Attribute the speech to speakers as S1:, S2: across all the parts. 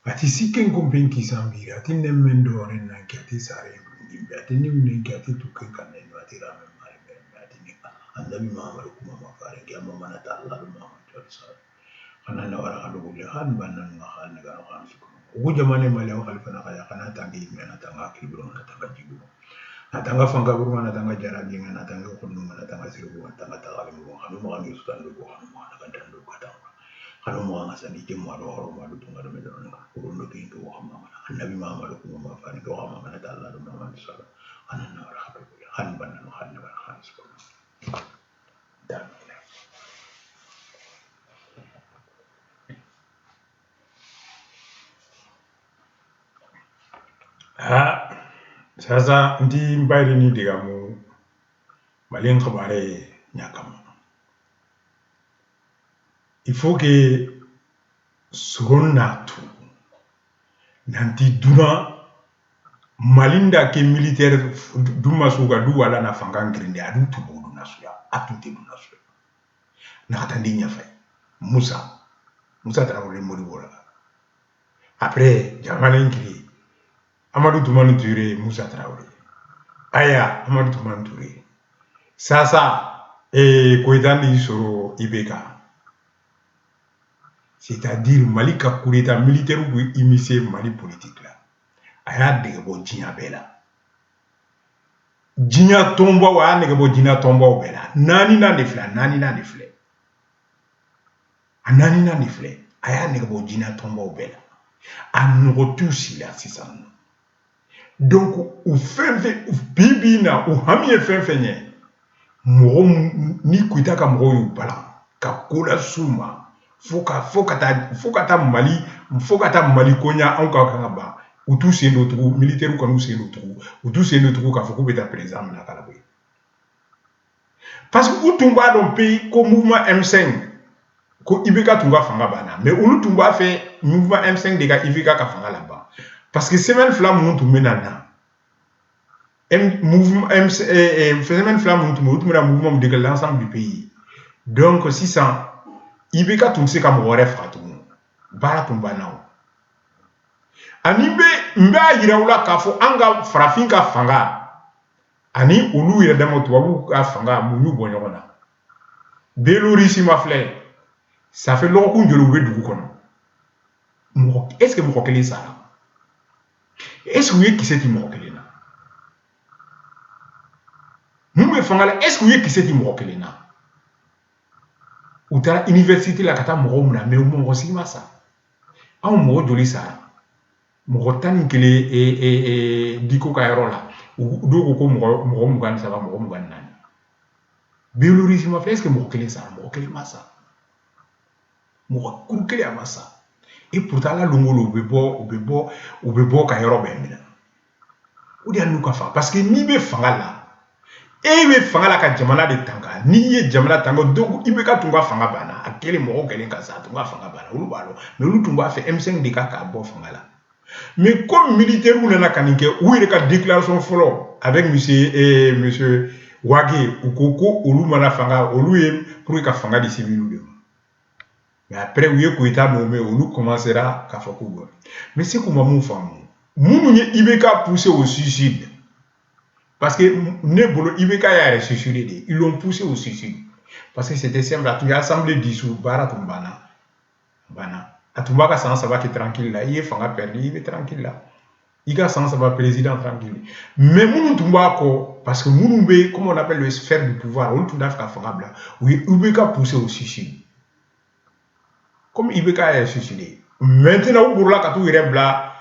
S1: ati siken kompen kisambiri ati nemendo na ati sare ngimbe ati nimne ati tuken kaneno ati rame mali ati ni annabi Muhammad kuma mafare ke amma na ta Allah Muhammad sallallahu kana na wara kalu le han banan ma han ga han su ko jamane mali o khalifa na kaya kana tangi mena tanga kibro na tanga jibu na tanga fanga buru na tanga jarabi na tanga kunu na tanga siru na tanga tagale mo hanu mo ngi sutan do hanu mo na kanda do kata hanu mo nga sani ke mo do horo mo do tunga do medo na ko no ke ko Muhammad annabi Muhammad ko ma fa ni ko Muhammad na Allah do Muhammad sallallahu alaihi wasallam wara kalu han banan han na han su dan sasa ndi mbayri ni diga mu malin khabare nyakam il faut que suronatu nanti duna malinda ke militaire duma suga du wala na fangan grinde adu tubudu nasuya atunte du nasuya na katandi nyafay Musa Traoré modi wala après jamana ngiri Amadou Toumani Touré, Moussa Traoré. Aya, Amadou Toumani Touré. Sasa, Koitandi Soro Ibeka. C'est-à-dire, Mali ka coup d'état militaire ou immiscer Mali politique là. Aya degebo Djina Bela. Djina Tomba ou aya degebo Djina Tomba ou Bela. Nani na nefle. Nani na nefle. Aya degebo Djina Tomba ou Bela. An retoursi là, c'est ça. Donc, ou bibi na ou hamiye fenfenye moro ni kuita ka moro yu bala ka kola suma foka ta mali konya an ka kanga ba utu sendo tugu militaire ko nu sendo tugu utu sendo tugu ka foko beta président na kala boy parce que utumba don pays ko mouvement M5 ko ibeka tunga fanga bana mais ulu tumba fait mouvement M5 de ka ibeka ka fanga là-bas. Parce que semaine flamme monte menana. Mouvement semaine flamme monte mouvement de l'ensemble du pays. Donc 600 ibeka tunse comme ref ratu. Bara tumbana. Anibe mba yiraula kafo anga frafinka fanga. Ani ulu ira damo tuwabu ka fanga munyu bonyona. Belorisi mafle. Ça fait longtemps que je le veux du coup. Est-ce que vous reconnaissez ça? Est-ce que vous voyez qui c'est qui me reconnaît là? Est-ce que vous voyez qui c'est qui me reconnaît là? Ou t'as l'université là, kata mouroumna, mais au moins aussi ça. Ah, on m'a dit ça. Mourotan qui est diko kairola. Ou d'où qu'on mouroumgan ça va mouroumgan nan. Biologie m'a fait est-ce que me reconnaît ça? Me reconnaît ça. Me reconnaît ça. Et pourtant là longolo bebo kayoro bemina udi anuka fa parce que ni be fanga la e be fanga la ka jamana de tanga ni ye jamana tanga donc ibe ka tunga fanga bana akele mo kelen ka sa tunga fanga bana ulu balo mais ulu tunga fait M5 de ka bo fanga la mais comme militaire ou na kanike ou il ka déclaration folo avec monsieur Wage ou Koko ulu mana fanga ulu ye pour ka fanga de civil ou mais après, oui, Koïta nommé, on nous commencera à faire quoi. Mais c'est comment mon femme. Mon Ibeka poussé au suicide. Parce que Nebolo Ibeka a suicidé. Ils l'ont poussé au suicide. Parce que c'était simple. Il y a assemblée dissous, Baratumbana. Bana. Atumbaka sans savoir qu'il est tranquille là. Il est fanga perdu, il est tranquille là. Il a sans savoir président tranquille. Mais mon Tumbako, parce que mon comme on appelle le sphère du pouvoir, on tout d'affaire fanga là. Oui, Ibeka poussé au suicide. Comme Ibeka est suicidé. Maintenant, pour la katou irebla,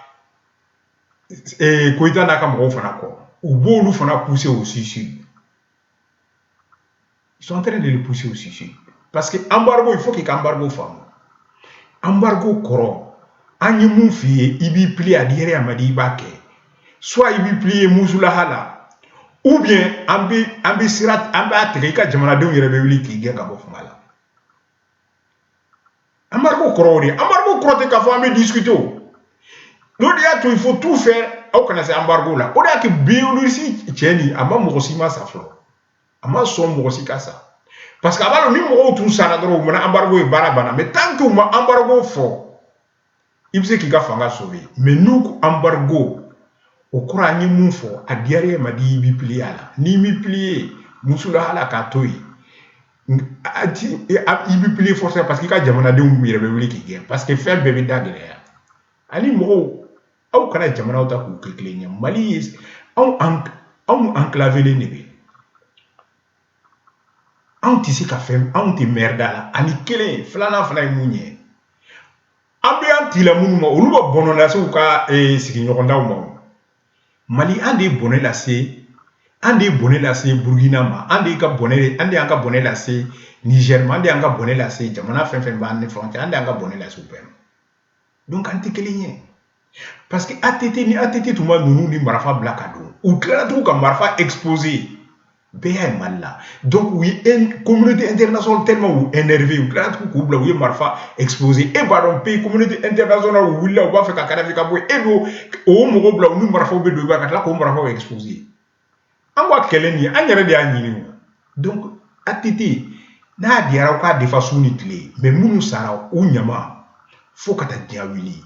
S1: Koïta n'a qu'à me faire quoi. Ou beau nous fera pousser au suicide. Ils sont en train de le pousser au suicide. Parce que embargo, il faut qu'il y ait embargo femme. Embargo koro. Anye moufi, ibi pli à dire à Madi Bake. Soit ibi pli Mouzoula Hala. Ou bien, ambi sirat, amba terika jamana de yirebe qui gagne à Bofmala. Embargo corrode, embargo crotte qu'à faire discuter. L'autre il faut tout faire. Au Canada embargo là. On a que biologie tieni, ama mosima sa flo. Ama son mosika ça. Parce qu'avant le numéro tout ça là, on a embargo et barabana. Mais tant que on embargo fort, il peut qu'il a fanga sauvé mais nous embargo au courant ni mun fo a diaré ma di bi plié ala ni mi plié musula ala ka toy ati il bi plié forcément parce qu'il a jamana de mu yere be wuli ki guerre parce que faire bébé dagere ani mo au kana jamana uta ku keklenya mali au enclavé les nebe on tisi ka fem on ti merda la ani kelen flana fana munye ambianti la munu ma olu ba bono la so ka sigi nyokonda mo Mali ande bonnet lassé, ande bonnet lassé Burkina ma, ande ka bonnet, ande anga bonnet lassé Niger ma, ande anga bonnet lassé jamana fen bande frontière, ande anga bonnet lassé open. Donc anti kelinye. Parce que ATT tout le monde ni marafa blakado. Ou clair tout comme marafa exposé. Béa mal là. Donc oui, une communauté internationale tellement énervée, ou clair tout couple, oui marafa exposé. Et pardon, pays communauté internationale où là on va faire kakana kabou et nous au mo bla nous marafa be do ba là ko marafa exposé. En quoi keleni, en yere de anyi. Donc ATT na diara ka defa sunitli, mais munu sara ou nyama faut kata diawili.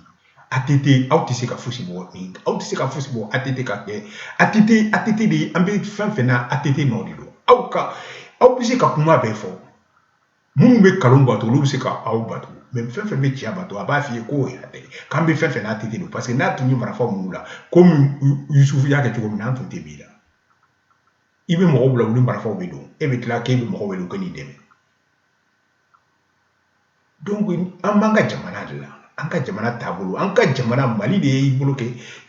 S1: ATT autisi ka fusi bo ni autisi ka fusi bo ATT ka ke ATT de ambe fena ATT no dido auka autisi ka kuma be fo mun be kalon bato lu se ka au bato même fen be tia bato aba fi ko ya de kan be fena ATT do parce que na tuni mara fo mun la comme Youssouf ya ke tuko na tunte bi la ibe mo obla lu mara fo be do e be tla ke be mo be do ko ni deme donc amanga jamana de la anka jamana tabulu anka jamana Mali de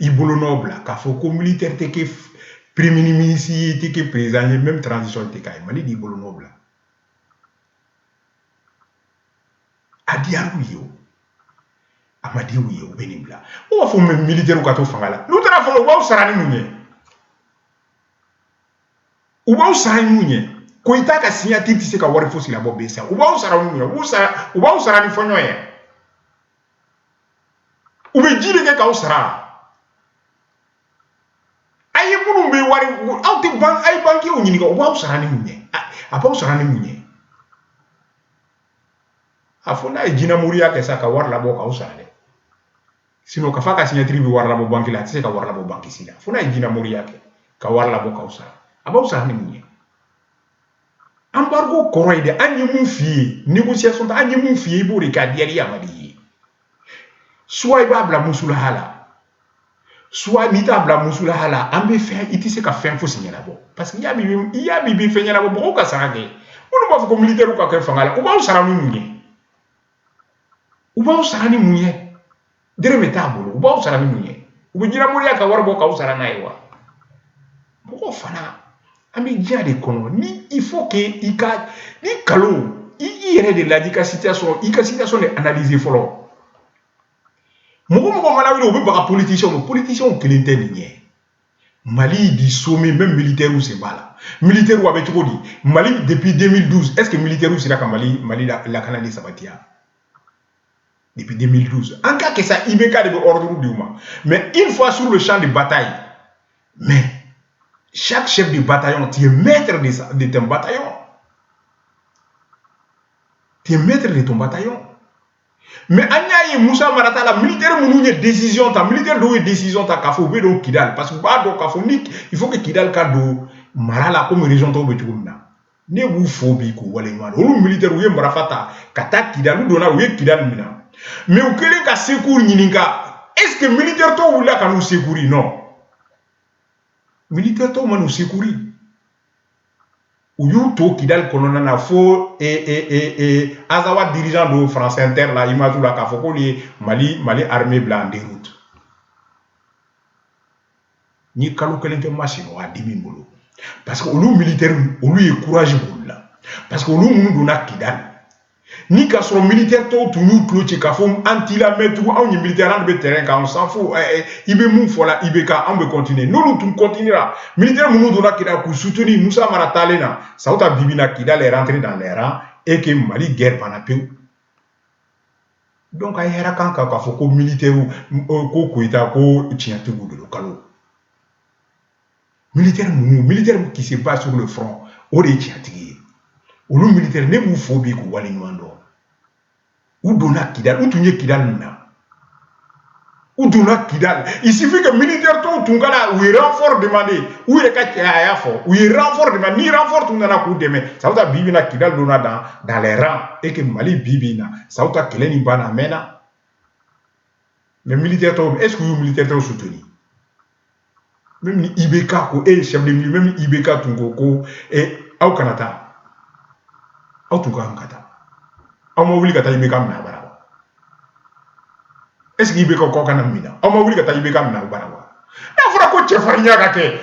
S1: ibolo noble ka fo ko militaire te ke premier ministre te ke président même transition te kay Mali di ibolo noble adiaru yo amadi yo benibla o fo même militaire ka to fangala lu tara fo wa sarani munye u ba sarani munye ko itaka signature ti se ka wari fo si la bo besa u ba sarani munye u ba sarani fo nyoye ou be jiri ke ka usara ayi munu be wari auti bank ay banki o nyini ko ba usara ni munye apa usara ni munye afuna jina muriya ke saka war la bo ka usara de sino ka faka signature bi war la bo banki la tse ka war la bo banki sila funa jina muriya ke ka war la bo ka usara apa usara ni munye embargo koroide anyi mun fi négociation ta anyi mun fi bo re ka diari amadi soit il va bla musula hala soit ni ta bla musula hala ambe fait il se ka fait fo signer là-bas parce qu'il y a bibi fait là-bas beaucoup ka sarage on va faire militaire ou ka fangala ou ba usara ni munye ou ba usara ni munye dere metabolo ou ba usara ni munye ou jira muriya ka warbo ka usara na iwa beaucoup fana ambe dia de kono ni il faut que ika ni kalo i yere de la situation de analyser follow Mogo Malawi ou bien politicien kilinte niye. Mali di sommet même militaire ou c'est bala. Militaire ou avec tout dit. Mali depuis 2012, est-ce que militaire ou c'est là que Mali la Canada sabatia? Depuis 2012. En cas que ça ibeka de ordre du moment. Mais une fois sur le champ de bataille, mais chaque chef de bataillon, tu es maître de ton bataillon. Tu es maître de ton bataillon. Mais Anya Moussa Marata la militaire mounouye décision ta militaire doit décision ta kafo be do Kidal parce que ba do kafo ni il faut que Kidal ka do marala comme région to be tukumna ne bu fobi ko wale ngwan olu militaire ouye marafata kata Kidal do na ouye Kidal mina mais o kele ka secours nyininga est-ce que militaire to wula ka nous secourir non militaire to manu secourir ou to Kidal konona na fo azawa dirigeant de France Inter la image la ka foko li Mali armée blanc de route ni kalo kelente machine wa dibi mbolo parce que olu militaire olu e courage bolla parce que olu munu dona Kidal ni ka so militaire to tunu cloche ka fo anti la mettre on ni militaire en be terrain ka on s'en fout ibe mun fola ibe ka on be continuer nous tout continuera militaire munu dona Kidal ku soutenir Moussa Marata lena ça uta bibina Kidal est rentré dans les rangs et que Mali guerre panapeu donc ay era kan ka fo ko militaire ko koita ko tiatu de lokalo militaire qui se bat sur le front o de tiatigi o lu militaire ne bu fobi ko wali nwando ou dona Kidal ou tunye Kidal na ou donna Kidal. Il suffit que militaire tout Tungala ou il renfort demandé, ou il est fort, ou il renfort demandé, ni renfort tout nana coup demain. Ça va bibina Kidal donna dans les rangs et que Mali bibina. Ça va keleni bana mena. Mais militaire tout, est-ce que vous militaire tout soutenu? Même Ibeka ko et chef de milieu, même Ibeka Tungoko et au Canada. Au Tungakata. Au Mobili Kata Ibeka Mna. Est-ce qu'il y a encore un mina? On m'a dit que tu as eu un mina. Il faut que tu fasses un kake.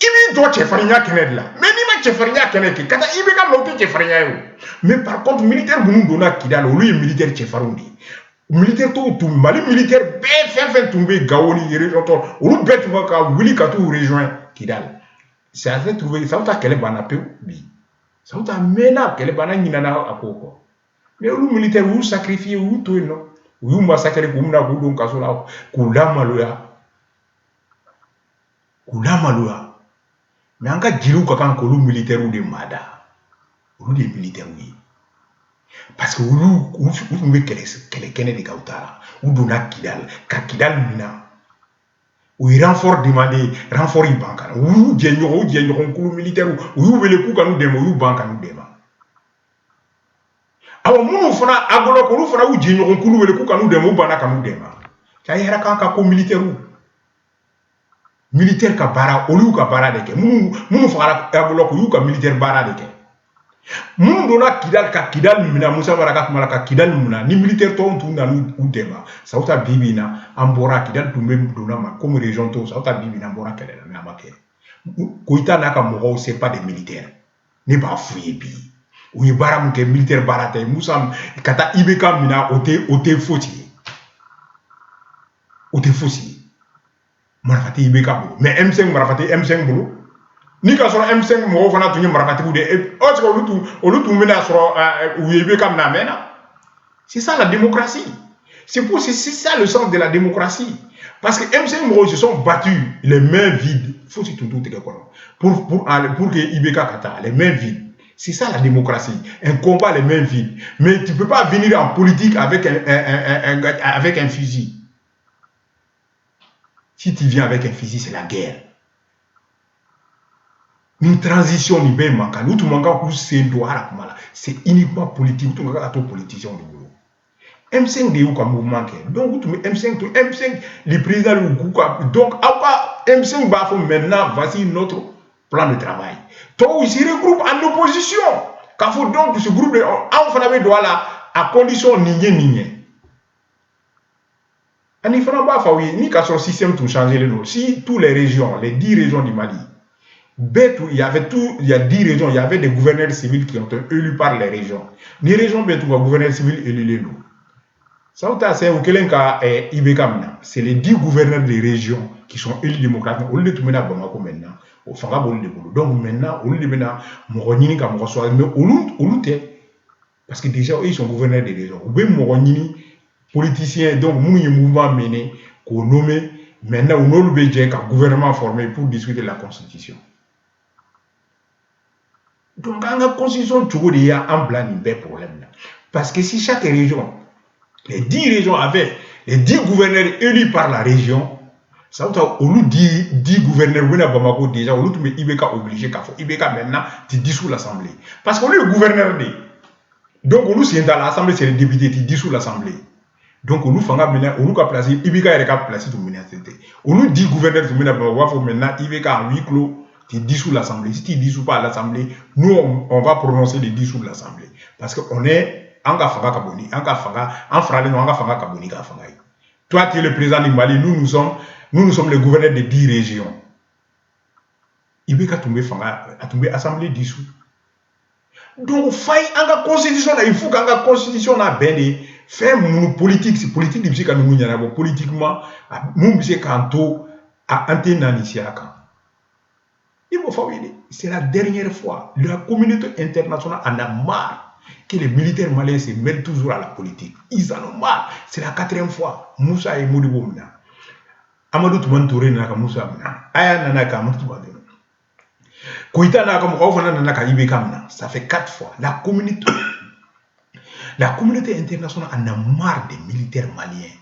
S1: Il doit te faire un kake là. Mais ni ma te faire un kake. Quand il y a un autre te faire un. Mais par contre, militaire nous donne Kidal. Lui militaire te faire un. Militaire tout Mali militaire fait tomber Gaoli région to. Ou bête va ka Willy Katou rejoint Kidal. C'est à fait trouver ça ta quel banapé bi. Ça ta mena quel banani nana akoko. Mais le militaire ou sacrifier ou tout non. Ou massacre kumna kudon kasola kula maloya mais anga jilu ka kan ko lu militaire ou de mada ou des militaires oui parce que ou me kele de kautara ou dona Kidal ka Kidal mina ou renfort demandé renfort banka ou djenyo ko militaire ou wele ku kanu demo ou banka nu dema awa munu fana agolo ko fana u djenyo ko wele ku kanu demo bana kanu dema ta yera kan ka ko militaire ou militaire ka bara olu ka bara de ke munu fara agolo ko yu ka militaire bara de ke munu dona Kidal mina Musa Baraka kuma ka Kidal mina ni militaire to on na u dema sauta bibina ambora Kidal to même dona ma comme région to sauta bibina ambora kele na make Koita naka mogo c'est pas des militaires ne ba fuye bi ou y bara mu ke militaire barata Musa kata ibeka mina ote foti marafati ibeka bo mais M5 marafati M5 bolo ni ka soro M5 mo fana tunye marafati bu de o ce que olutu mena soro ou ibeka na mena. C'est ça la démocratie. C'est ça le sens de la démocratie. Parce que M5 mo se sont battus les mains vides. Faut si tout pour que Ibeka Kata les mains vides. C'est ça la démocratie. Un combat les mains vides. Mais tu ne peux pas venir en politique avec un fusil. Si tu viens avec un fusil, c'est la guerre. Une transition, c'est uniquement politique. C'est politicien. M5 de comme mouvement. Donc, M5, le président de donc, M5 va maintenant, voici notre plan de travail. Donc, il se regroupe en opposition. Quand faut donc ce groupe, on fait droit là, à condition nié. En Ifran Bafawi, ni qu'à son système tout changer si toutes les régions, les 10 régions du Mali, il y a 10 régions, il y avait des gouverneurs civils qui ont été élus par les régions. Les régions, les gouverneurs civils élus. C'est les 10 gouverneurs des régions qui sont élus démocratiquement. Au lieu de mener à Bamako maintenant, au Fanga Boli de Bolo. Donc maintenant, au lieu de mener à Moronini, mais au lieu parce que déjà, ils sont gouverneurs des régions. Ou bien Moronini, politicien, donc mouvement mené, qu'on nomme maintenant, on a un gouvernement formé pour discuter de la constitution. Donc, dans la constitution, il y a un blanc de problème. Parce que si chaque région, les 10 régions avaient les 10 gouverneurs élus par la région, ça veut dire au lieu de 10 gouverneurs, on a Bamako déjà, au lieu de Ibeka obligé, Ibeka maintenant, tu dissous l'Assemblée. Parce qu'on est le gouverneur de. Donc, on nous dans l'Assemblée, c'est les députés qui dissous l'Assemblée. Donc, on nous fait maintenant, on nous a placé, Ibeka est placé tout le monde. On nous dit gouverneur tout le monde, maintenant, Ibeka en huis clos, tu dissous l'Assemblée. Si tu ne dissous pas l'Assemblée, nous, on va prononcer les dissous de l'Assemblée. Parce qu'on est en Faga Kaboni, en Fralé, en Faga Kaboni, toi, tu es le président du Mali, nous sommes les gouverneurs des 10 régions. Ibeka a tombé Assemblée dissous. Donc, en constitution, il faut qu'en constitution, a bien faire mon politique, c'est politique, politiquement, nous, c'est quand à Anténanisiaka. C'est la dernière fois. La communauté internationale en a marre que les militaires maliens se mêlent toujours à la politique. Ils en ont marre. C'est la 4e fois. Moussa et Modibo Mna. Amadou Touman Touré Naka Moussa Mna. Aya Nanaka Amadou Touman. Koïta Naka Moussa Nanaka Ibeka Mna. Ça fait 4 fois. La communauté internationale en a marre des militaires maliens.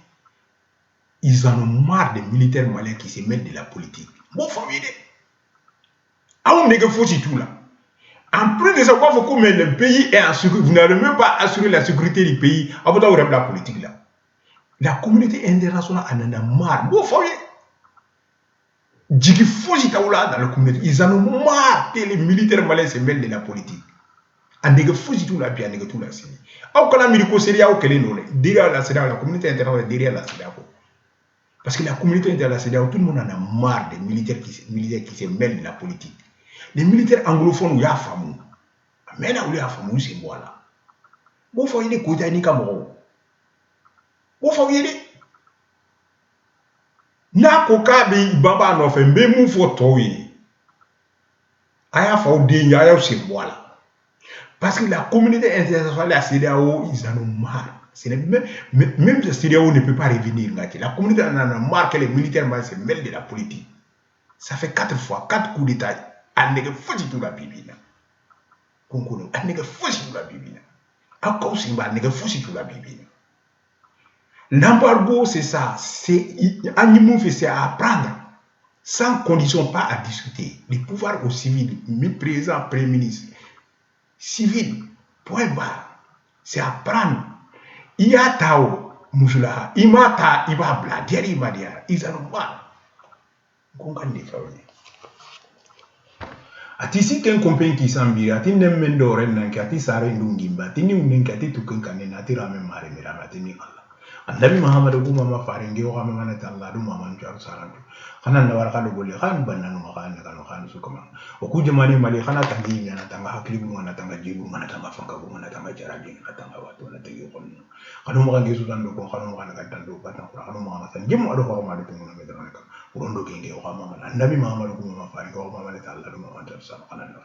S1: Ils en ont marre des militaires maliens qui se mettent de la politique. Bon, famille, on n'est que faux tout là. En plus de savoir comment le pays est en sécurité, vous n'allez même pas assurer la sécurité du pays, à vous d'avoir la politique là. La communauté internationale en a marre. Bon, famille, Djigi Fosi Taoula dans la communauté, ils en ont marre que les militaires maliens se mêlent de la politique. En nègre Fosi tout là, puis en nègre tout là. Au Canada, il y a derrière la communauté internationale, derrière la CEDEAO. Parce que la communauté internationale, tout le monde en a marre des militaires qui se mêlent de la politique. Les militaires anglophones, il y a famou. Mais là, il y a famou, c'est moi là. Bon, il faut y aller côté ni Cameroun. Bon, il faut y aller. Na koka bi baba no fe mbe mu fo toyi. Aya fa o de nya ya c'est moi là. Parce que la communauté internationale, la CEDEAO, ils en ont marre. Même la CEDEAO ne peut pas revenir. La communauté en a marre que les militaires se mêlent de la politique. Ça fait 4 fois, 4 coups d'État. Elle n'est que foutu tout la Bible. Elle n'est que foutu tout la Bible. Encore si elle n'est que foutu tout la Bible. L'embargo, c'est ça. C'est à apprendre. Sans condition, pas à discuter. Les pouvoirs aux civils, président, premier ministre, civil, point barre. C'est apprendre. Il y a Tao, Moussoula, il m'a ta, il va bla, il m'a dit, ils en ont marre. Ati si ken kompen ki sambira ati nemmen do ren nan ki ati sare ndungimba ati ni unen ki ati tuken kanen ati rame mare mira ati ni Allah annabi Muhammad ko mama faringe o mama na Allah du mama njar sarantu khana na war khalo golle khan banna no khan kan khan su kuma o ku jamani mali khana tangi na tanga hakli bu na tanga jibu na tanga fanga bu na tanga jarabi na tanga wato na tagi kon khano mo gangi su dan do ko khano mo kan dan do batan khano mo na tan jimu ado ko ma do tunu me dan ka urondo genge o mama annabi Muhammad ko mama faringe o mama na Allah du mama njar sarantu